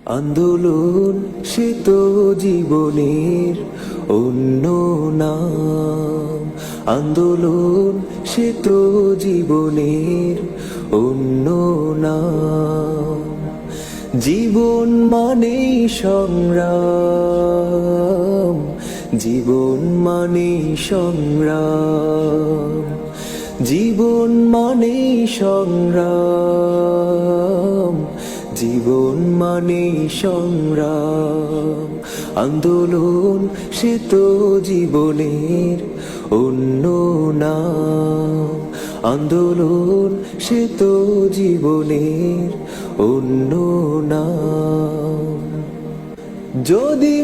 আন্দোলন সে তো জীবনের অন্য নাম। আন্দোলন সে তো জীবনের অন্য নাম। জীবন মানেই সংগ্রাম, জীবন মানেই সংগ্রাম, জীবন মানেই সংগ্রাম, জীবন মানেই সংগ্রাম। আন্দোলন সে তো জীবনের অন্য নাম। আন্দোলন সে তো জীবনের অন্য নাম। যদি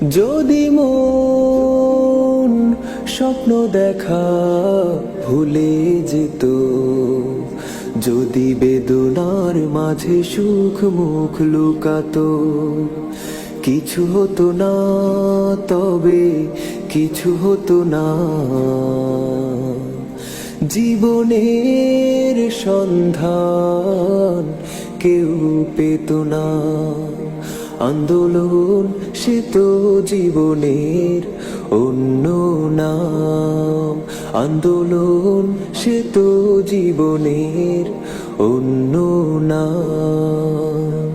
যদি মন স্বপ্ন দেখা ভুলে যেত, যদি বেদনার মাঝে সুখ মুখ লুকাতো, কিছু হতো না, তবে কিছু হতো না। জীবনের সন্ধান কেউ পেত না। আন্দোলন সে তো জীবনের অন্য নাম। আন্দোলন সে তো জীবনের অন্য নাম।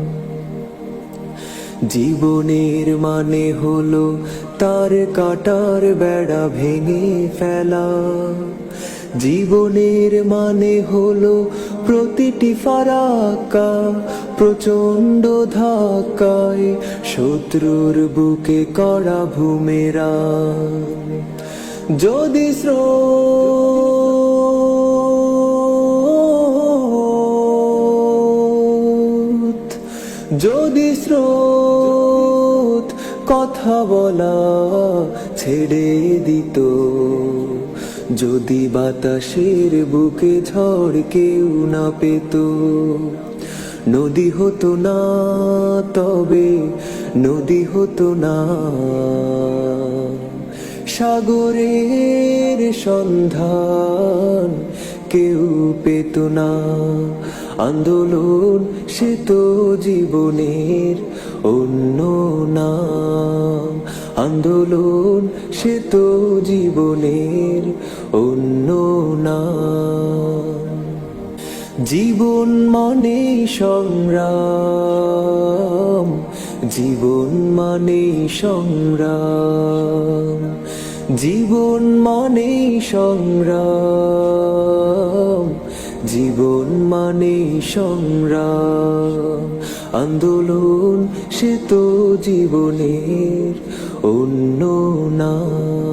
জীবনের মানে হলো তার কাটার বেড়া ভেঙে ফেলা। জীবনের মানে হলো প্রতিটি ফারাক্কা প্রচন্ড ধাক্কায় শত্রুর বুকে করা ভূমেরা। যদি স্রোত কথা বলা ছেড়ে দিত, যদি বাতাসের বুকে ঝড় কেউ না পেত, নদী হতো না, তবে নদী হতো না। সাগরের সন্ধান কেউ পেত না। আন্দোলন সে তো জীবনের অন্য নাম। আন্দোলন সে তো জীবনের অন্য নাম। জীবন মানে সংগ্রাম, জীবন মানে সংগ্রাম, জীবন মানে সংগ্রাম, জীবন মানে সংগ্রাম। আন্দোলন সে তো জীবনের অন্য নাম।